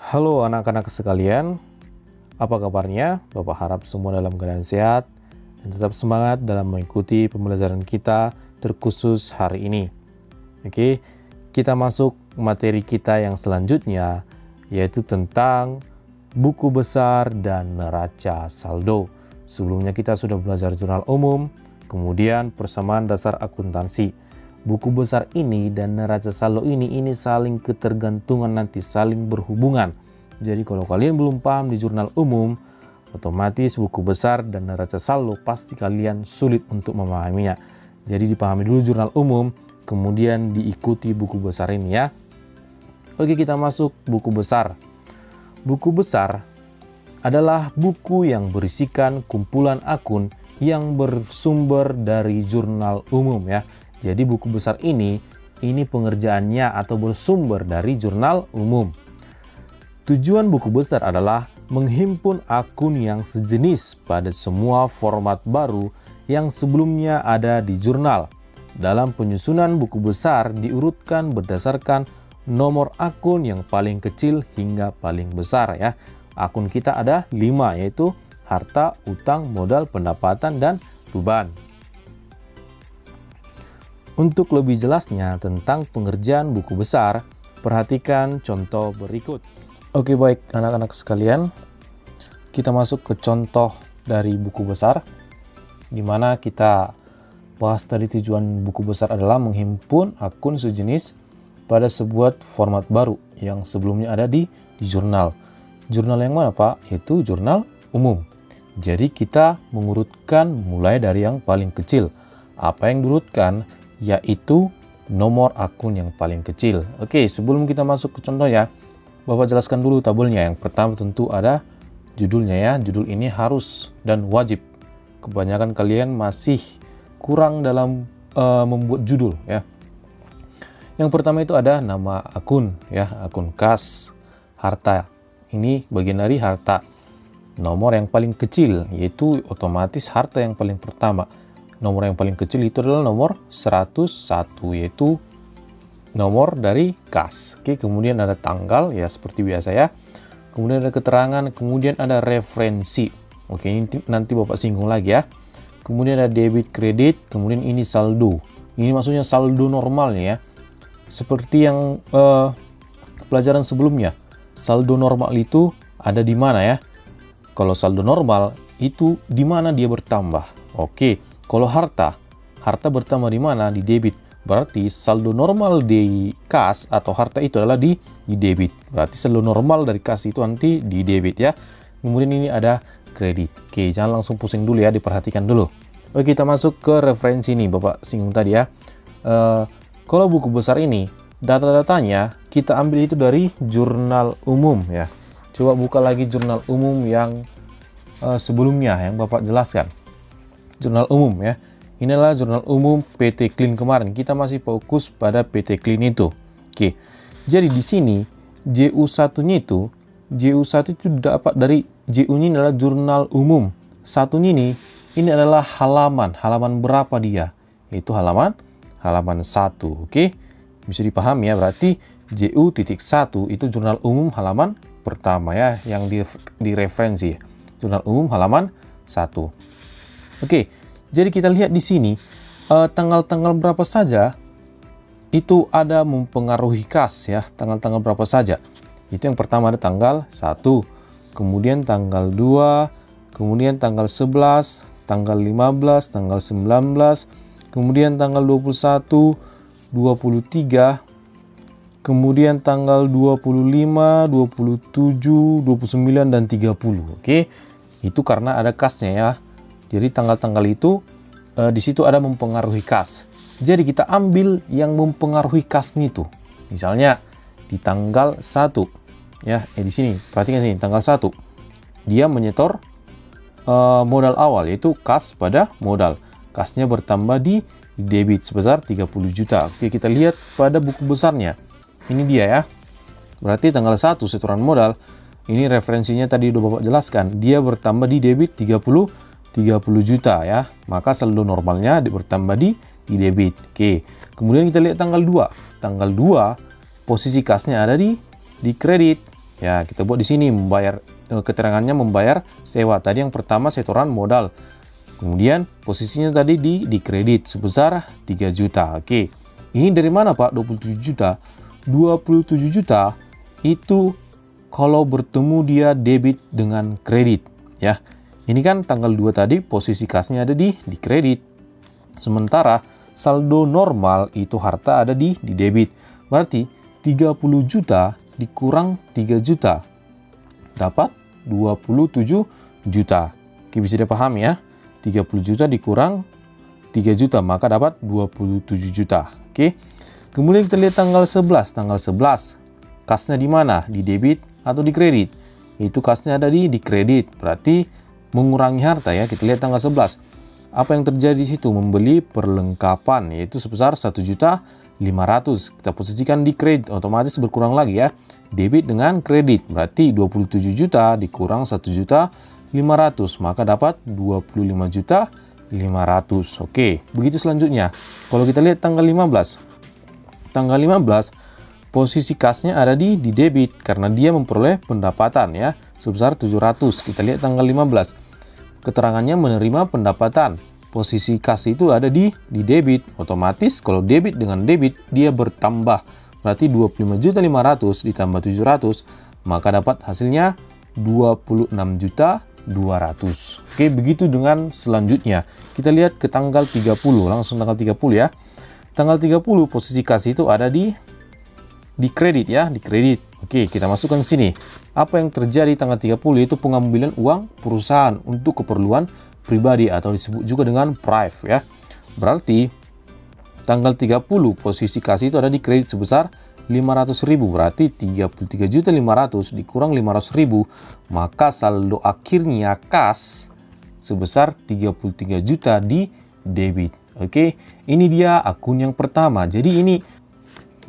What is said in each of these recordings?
Halo anak-anak sekalian, apa kabarnya? Bapak harap semua dalam keadaan sehat dan tetap semangat dalam mengikuti pembelajaran kita terkhusus hari ini. Oke, kita masuk materi kita yang selanjutnya, yaitu tentang buku besar dan neraca saldo. Sebelumnya kita sudah belajar jurnal umum, kemudian persamaan dasar akuntansi. Buku besar ini dan neraca saldo ini saling ketergantungan, nanti saling berhubungan. Jadi kalau kalian belum paham di jurnal umum, otomatis buku besar dan neraca saldo pasti kalian sulit untuk memahaminya. Jadi dipahami dulu jurnal umum, kemudian diikuti buku besar ini ya. Oke, kita masuk buku besar. Buku besar adalah buku yang berisikan kumpulan akun yang bersumber dari jurnal umum ya. Jadi buku besar ini pengerjaannya atau bersumber dari jurnal umum. Tujuan buku besar adalah menghimpun akun yang sejenis pada semua format baru yang sebelumnya ada di jurnal. Dalam penyusunan buku besar diurutkan berdasarkan nomor akun yang paling kecil hingga paling besar ya. Akun kita ada 5, yaitu harta, utang, modal, pendapatan, dan beban. Untuk lebih jelasnya tentang pengerjaan buku besar, perhatikan contoh berikut. Oke, baik anak-anak sekalian, kita masuk ke contoh dari buku besar, di mana kita bahas tadi tujuan buku besar adalah menghimpun akun sejenis pada sebuah format baru yang sebelumnya ada di jurnal. Jurnal yang mana, Pak? Yaitu jurnal umum. Jadi kita mengurutkan mulai dari yang paling kecil. Apa yang diurutkan? Yaitu nomor akun yang paling kecil. Oke, sebelum kita masuk ke contoh ya, Bapak jelaskan dulu tabelnya. Yang pertama tentu ada judulnya ya. Judul ini harus dan wajib. Kebanyakan kalian masih kurang dalam membuat judul ya. Yang pertama itu ada nama akun ya, akun kas, harta. Ini bagian dari harta. Nomor yang paling kecil yaitu otomatis harta yang paling pertama. Nomor yang paling kecil itu adalah nomor 101, yaitu nomor dari kas. Oke, kemudian ada tanggal ya seperti biasa ya. Kemudian ada keterangan, kemudian ada referensi. Oke, ini nanti Bapak singgung lagi ya. Kemudian ada debit, kredit, kemudian ini saldo. Ini maksudnya saldo normalnya ya. Seperti yang pelajaran sebelumnya. Saldo normal itu ada di mana ya? Kalau saldo normal itu di mana dia bertambah. Oke. Kalau harta bertambah di mana? Di debit. Berarti saldo normal di kas atau harta itu adalah di debit. Berarti saldo normal dari kas itu nanti di debit ya. Kemudian ini ada kredit. Oke, jangan langsung pusing dulu ya, diperhatikan dulu. Oke, kita masuk ke referensi nih, Bapak singgung tadi ya. Kalau buku besar ini, data-datanya kita ambil itu dari jurnal umum ya. Coba buka lagi jurnal umum yang sebelumnya yang Bapak jelaskan. Jurnal umum ya. Inilah jurnal umum PT Clean kemarin. Kita masih fokus pada PT Clean itu. Oke. Jadi di sini JU1-nya itu dapat dari JU-nya adalah jurnal umum. Satunya ini adalah halaman. Halaman berapa dia? Yaitu halaman 1. Oke. Bisa dipahami ya, berarti JU.1 itu jurnal umum halaman pertama ya yang direferensi. Jurnal umum halaman 1. Oke, jadi kita lihat di sini tanggal-tanggal berapa saja itu ada mempengaruhi kas ya. Tanggal-tanggal berapa saja. Itu yang pertama ada tanggal 1, kemudian tanggal 2, kemudian tanggal 11, tanggal 15, tanggal 19, kemudian tanggal 21, 23, kemudian tanggal 25, 27, 29, dan 30. Oke, itu karena ada kasnya ya. Jadi tanggal-tanggal itu di situ ada mempengaruhi kas. Jadi kita ambil yang mempengaruhi kasnya itu. Misalnya di tanggal 1 ya, di sini perhatikan sini tanggal 1. Dia menyetor modal awal yaitu kas pada modal. Kasnya bertambah di debit sebesar 30 juta. Oke, kita lihat pada buku besarnya. Ini dia ya. Berarti tanggal 1 setoran modal. Ini referensinya tadi udah Bapak jelaskan. Dia bertambah di debit 30 juta ya, maka saldo normalnya bertambah di debit. Oke, kemudian kita lihat tanggal 2. Tanggal 2 posisi kasnya ada di kredit. Ya, kita buat di sini membayar keterangannya membayar sewa. Tadi yang pertama setoran modal. Kemudian posisinya tadi di kredit sebesar 3 juta. Oke. Ini dari mana, Pak? 27 juta. 27 juta itu kalau bertemu dia debit dengan kredit, ya. Ini kan tanggal 2 tadi posisi kasnya ada di kredit. Sementara saldo normal itu harta ada di debit. Berarti 30 juta dikurang 3 juta dapat 27 juta. Oke, bisa dipahami ya. 30 juta dikurang 3 juta maka dapat 27 juta. Oke. Kemudian kita lihat tanggal 11. Tanggal 11 kasnya di mana? Di debit atau di kredit? Itu kasnya ada di kredit. Berarti mengurangi harta ya. Kita lihat tanggal 11. Apa yang terjadi di situ? Membeli perlengkapan yaitu sebesar 1.500.000. Kita posisikan di kredit, otomatis berkurang lagi ya. Debit dengan kredit. Berarti 27 juta dikurang 1.500.000 maka dapat 25.500.000. Oke, begitu selanjutnya. Kalau kita lihat tanggal 15. Tanggal 15 posisi kasnya ada di debit karena dia memperoleh pendapatan ya sebesar 700. Kita lihat tanggal 15. Keterangannya menerima pendapatan. Posisi kas itu ada di debit. Otomatis kalau debit dengan debit dia bertambah. Berarti 25.500.000 ditambah 700 maka dapat hasilnya 26.200.000. Oke, begitu dengan selanjutnya. Kita lihat ke tanggal 30. Langsung tanggal 30 ya. Tanggal 30 posisi kas itu ada di kredit ya, di kredit. Oke, kita masukkan ke sini. Apa yang terjadi tanggal 30 itu pengambilan uang perusahaan untuk keperluan pribadi atau disebut juga dengan prive ya. Berarti tanggal 30 posisi kas itu ada di kredit sebesar 500.000. Berarti 33.500.000 dikurang 500.000 maka saldo akhirnya kas sebesar 33 juta di debit. Oke, ini dia akun yang pertama. Jadi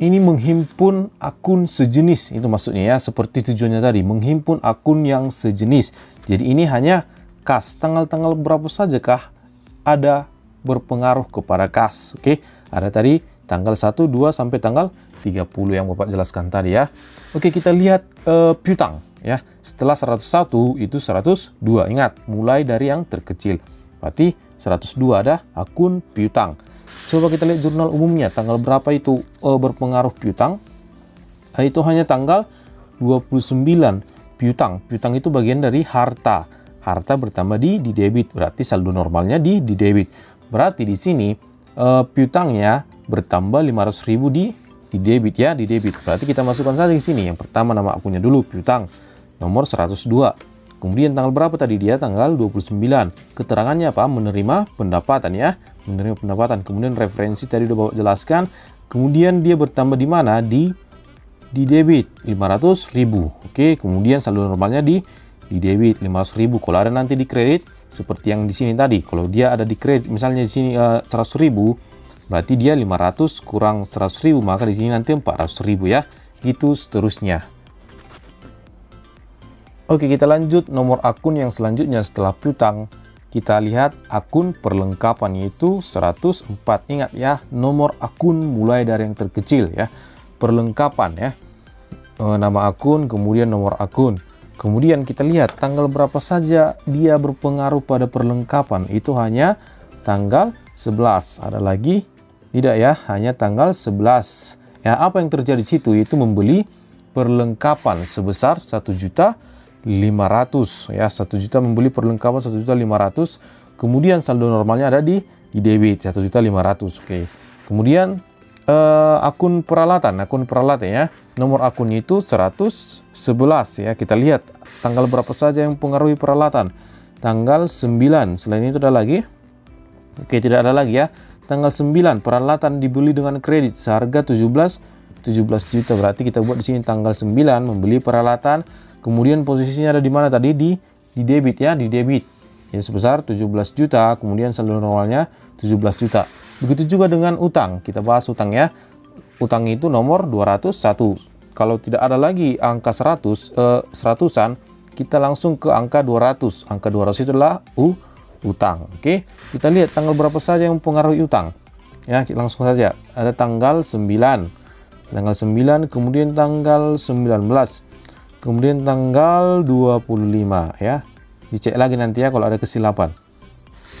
ini menghimpun akun sejenis, itu maksudnya ya, seperti tujuannya tadi, menghimpun akun yang sejenis. Jadi ini hanya kas. Tanggal-tanggal berapa saja kah ada berpengaruh kepada kas. Oke, ada tadi tanggal 1, 2 sampai tanggal 30 yang Bapak jelaskan tadi ya. Oke, kita lihat piutang ya. Setelah 101 itu 102. Ingat, mulai dari yang terkecil. Berarti 102 ada akun piutang. Coba kita lihat jurnal umumnya, tanggal berapa itu berpengaruh piutang. Itu hanya tanggal 29 piutang. Piutang itu bagian dari harta. Harta bertambah di debit, berarti saldo normalnya di debit. Berarti di sini piutangnya bertambah 500.000 di debit ya, di debit. Berarti kita masukkan saja di sini. Yang pertama nama akunnya dulu, piutang. Nomor 102. Kemudian tanggal berapa tadi dia? Tanggal 29. Keterangannya apa? Menerima pendapatan ya. Menerima pendapatan. Kemudian referensi tadi udah Bapak jelaskan. Kemudian dia bertambah di mana? Di debit 500.000. Oke, kemudian saldo normalnya di debit 500.000. Kalau ada nanti di kredit seperti yang di sini tadi. Kalau dia ada di kredit misalnya di sini 100.000, berarti dia 500 kurang 100.000 maka di sini nanti 400.000 ya. Gitu seterusnya. Oke, kita lanjut nomor akun yang selanjutnya setelah piutang. Kita lihat akun perlengkapan yaitu 104. Ingat ya, nomor akun mulai dari yang terkecil ya. Perlengkapan ya. Nama akun, kemudian nomor akun. Kemudian kita lihat tanggal berapa saja dia berpengaruh pada perlengkapan. Itu hanya tanggal 11. Ada lagi? Tidak ya, hanya tanggal 11. Ya, apa yang terjadi di situ? Itu membeli perlengkapan sebesar 1.500.000 ya, 1 juta membeli perlengkapan 1.500.000. Kemudian saldo normalnya ada di debit 1.500.000. Oke. Kemudian akun peralatan ya. Nomor akunnya itu 111 ya. Kita lihat tanggal berapa saja yang mempengaruhi peralatan. Tanggal 9. Selain itu ada lagi? Oke, tidak ada lagi ya. Tanggal 9 peralatan dibeli dengan kredit seharga 17 juta. Berarti kita buat di sini tanggal 9 membeli peralatan. Kemudian posisinya ada di mana tadi? Di debit ya, di debit. Ya, sebesar 17 juta, kemudian saldo normalnya 17 juta. Begitu juga dengan utang. Kita bahas utang ya. Utang itu nomor 201. Kalau tidak ada lagi angka 100-an, kita langsung ke angka 200. Angka 200 itu adalah utang. Oke. Kita lihat tanggal berapa saja yang mempengaruhi utang. Ya, langsung saja. Ada tanggal 9. Tanggal 9, kemudian tanggal 19. Kemudian tanggal 25 ya. Dicek lagi nanti ya kalau ada kesilapan.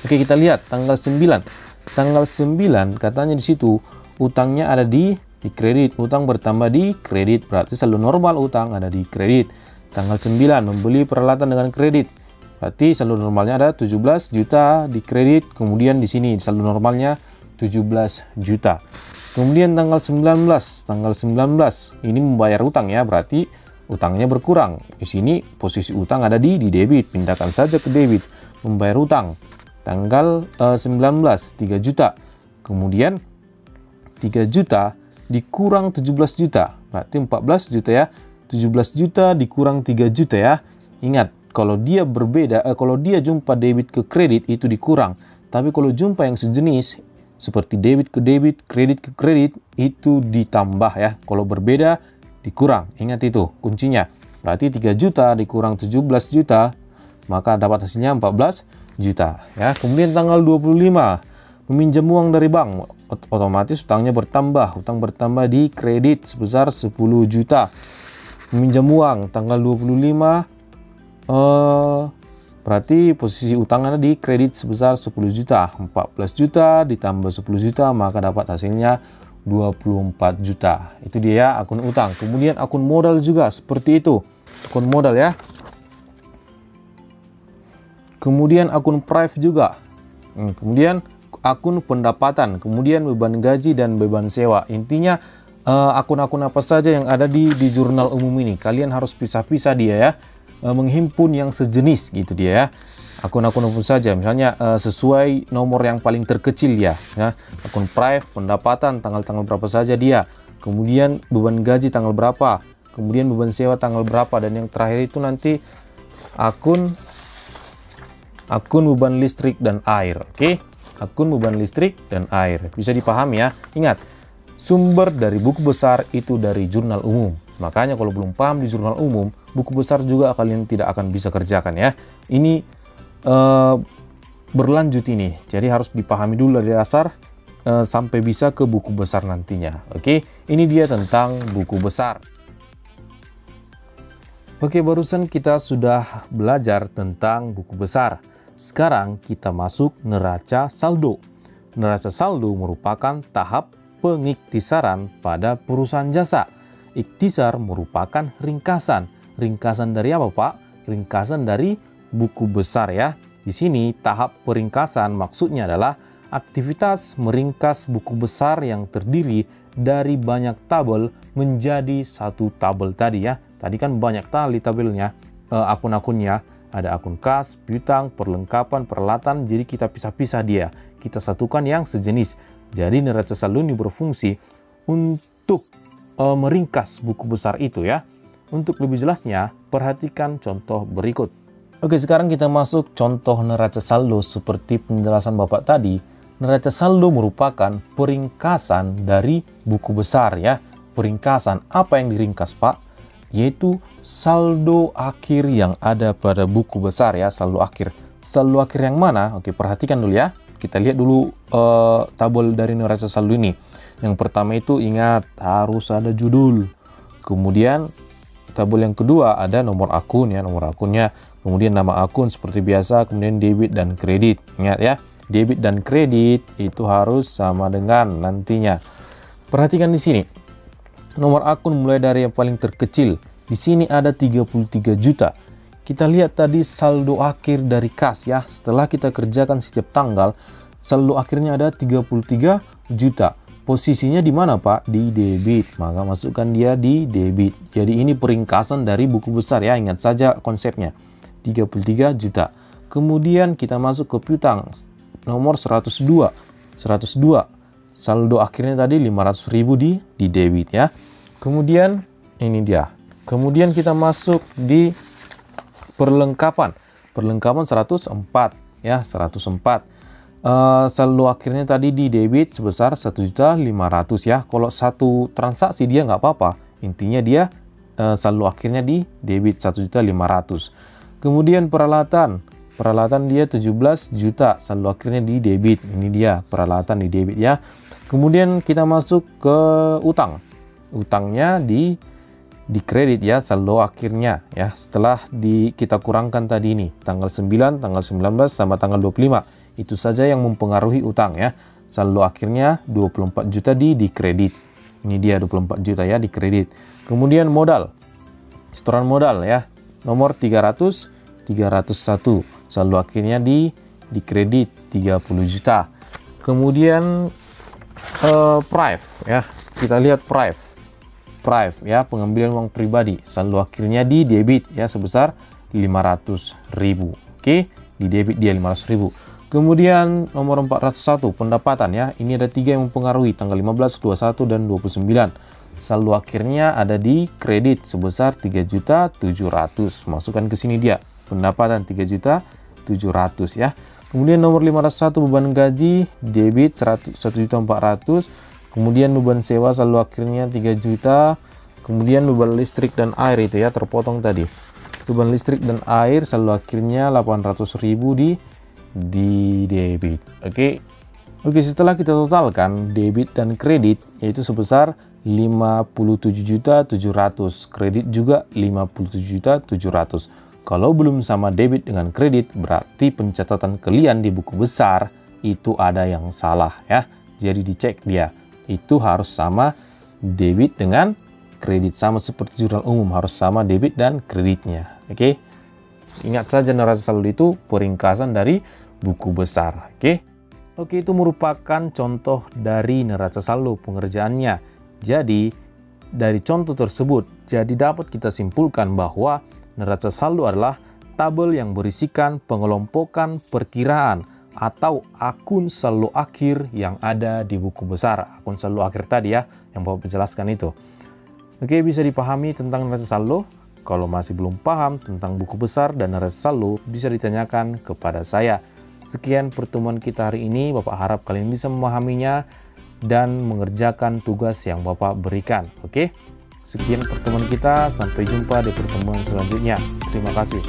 Oke, kita lihat tanggal 9. Tanggal 9 katanya di situ utangnya ada di kredit, utang bertambah di kredit, berarti saldo normal utang ada di kredit. Tanggal 9 membeli peralatan dengan kredit, berarti saldo normalnya ada 17 juta di kredit, kemudian di sini saldo normalnya 17 juta. Kemudian tanggal 19 ini membayar utang ya, berarti utangnya berkurang. Di sini posisi utang ada di debit, pindahkan saja ke debit, membayar utang. Tanggal 19 3 juta. Kemudian 3 juta dikurang 17 juta, berarti 14 juta ya. 17 juta dikurang 3 juta ya. Ingat, kalau dia berbeda, kalau dia jumpa debit ke kredit itu dikurang. Tapi kalau jumpa yang sejenis seperti debit ke debit, kredit ke kredit itu ditambah ya. Kalau berbeda dikurang. Ingat itu kuncinya. Berarti 3 juta dikurang 17 juta, maka dapat hasilnya 14 juta ya. Kemudian tanggal 25 meminjam uang dari bank, otomatis utangnya bertambah. Utang bertambah di kredit sebesar 10 juta. Meminjam uang tanggal 25 berarti posisi utang ada di kredit sebesar 10 juta. 14 juta ditambah 10 juta maka dapat hasilnya 24 juta. Itu dia akun utang. Kemudian akun modal juga seperti itu. Akun modal ya. Kemudian akun prive juga. Kemudian akun pendapatan, kemudian beban gaji dan beban sewa. Intinya akun-akun apa saja yang ada di jurnal umum ini, kalian harus pisah-pisah dia ya, menghimpun yang sejenis gitu dia ya. Akun-akun apa saja, misalnya sesuai nomor yang paling terkecil ya. Akun prive, pendapatan, tanggal-tanggal berapa saja dia. Kemudian beban gaji tanggal berapa, kemudian beban sewa tanggal berapa, dan yang terakhir itu nanti akun beban listrik dan air. Oke. Akun beban listrik dan air. Bisa dipahami ya. Ingat, sumber dari buku besar itu dari jurnal umum. Makanya kalau belum paham di jurnal umum, buku besar juga kalian tidak akan bisa kerjakan ya. Ini berlanjut ini. Jadi harus dipahami dulu dari dasar sampai bisa ke buku besar nantinya. Oke, ini dia tentang buku besar. Oke, barusan kita sudah belajar tentang buku besar. Sekarang kita masuk neraca saldo. Neraca saldo merupakan tahap pengiktisaran pada perusahaan jasa. Iktisar merupakan ringkasan. Ringkasan dari apa, Pak? Ringkasan dari buku besar ya. Di sini tahap peringkasan maksudnya adalah aktivitas meringkas buku besar yang terdiri dari banyak tabel menjadi satu tabel tadi ya. Tadi kan banyak tali tabelnya, akun-akunnya. Ada akun kas, piutang, perlengkapan, peralatan, jadi kita pisah-pisah dia. Kita satukan yang sejenis. Jadi neraca saldo ini berfungsi untuk meringkas buku besar itu ya. Untuk lebih jelasnya, perhatikan contoh berikut. Oke, sekarang kita masuk contoh neraca saldo seperti penjelasan Bapak tadi. Neraca saldo merupakan peringkasan dari buku besar ya. Peringkasan, apa yang diringkas, Pak? Yaitu saldo akhir yang ada pada buku besar ya, saldo akhir. Saldo akhir yang mana? Oke, perhatikan dulu ya. Kita lihat dulu tabel dari neraca saldo ini. Yang pertama itu ingat harus ada judul. Kemudian tabel yang kedua ada nomor akun ya, nomor akunnya. Kemudian nama akun seperti biasa, kemudian debit dan kredit. Ingat ya, debit dan kredit itu harus sama dengan nantinya. Perhatikan di sini. Nomor akun mulai dari yang paling terkecil. Di sini ada 33 juta. Kita lihat tadi saldo akhir dari kas ya. Setelah kita kerjakan setiap tanggal, saldo akhirnya ada 33 juta. Posisinya di mana, Pak? Di debit. Maka masukkan dia di debit. Jadi ini peringkasan dari buku besar ya. Ingat saja konsepnya. 33 juta. Kemudian kita masuk ke piutang. Nomor 102. 102. Saldo akhirnya tadi 500.000 di debit ya. Kemudian ini dia. Kemudian kita masuk di perlengkapan. Perlengkapan 104 ya, 104. Saldo akhirnya tadi di debit sebesar 1.500.000 ya. Kalau satu transaksi dia nggak apa-apa. Intinya dia saldo akhirnya di debit 1.500.000. Kemudian peralatan. Peralatan dia 17 juta, saldo akhirnya di debit. Ini dia peralatan di debit ya. Kemudian kita masuk ke utang. Utangnya di di kredit ya saldo akhirnya ya, setelah kita kurangkan tadi ini tanggal 9, tanggal 19 sama tanggal 25. Itu saja yang mempengaruhi utang ya. Saldo akhirnya 24 juta di kredit. Ini dia 24 juta ya di kredit. Kemudian modal. Setoran modal ya. Nomor 301. Saldo akhirnya di kredit 30 juta. Kemudian Prive ya. Kita lihat Prive ya, pengambilan uang pribadi. Saldo akhirnya di debit ya sebesar 500.000. Oke, di debit dia 500.000. Kemudian nomor 401 pendapatan ya. Ini ada 3 yang mempengaruhi, tanggal 15, 21 dan 29. Saldo akhirnya ada di kredit sebesar 3.700.000. Masukkan ke sini dia. Pendapatan 3.700.000 ya. Kemudian nomor 501 beban gaji, debit 1.400.000. Kemudian beban sewa saldo akhirnya 3 juta. Kemudian beban listrik dan air itu ya terpotong tadi. Beban listrik dan air saldo akhirnya 800.000 di debit. Oke, setelah kita totalkan debit dan kredit yaitu sebesar 57.700.000. Kredit juga 57.700.000. Kalau belum sama debit dengan kredit, berarti pencatatan kalian di buku besar itu ada yang salah ya. Jadi dicek dia. Itu harus sama debit dengan kredit, sama seperti jurnal umum, harus sama debit dan kreditnya. Oke, ingat saja neraca saldo itu peringkasan dari buku besar. Oke, itu merupakan contoh dari neraca saldo pengerjaannya. Jadi dari contoh tersebut jadi dapat kita simpulkan bahwa neraca saldo adalah tabel yang berisikan pengelompokan perkiraan atau akun saldo akhir yang ada di buku besar. Akun saldo akhir tadi ya, yang Bapak jelaskan itu. Oke, bisa dipahami tentang neraca saldo. Kalau masih belum paham tentang buku besar dan neraca saldo, bisa ditanyakan kepada saya. Sekian pertemuan kita hari ini. Bapak harap kalian bisa memahaminya dan mengerjakan tugas yang Bapak berikan. Oke, sekian pertemuan kita. Sampai jumpa di pertemuan selanjutnya. Terima kasih.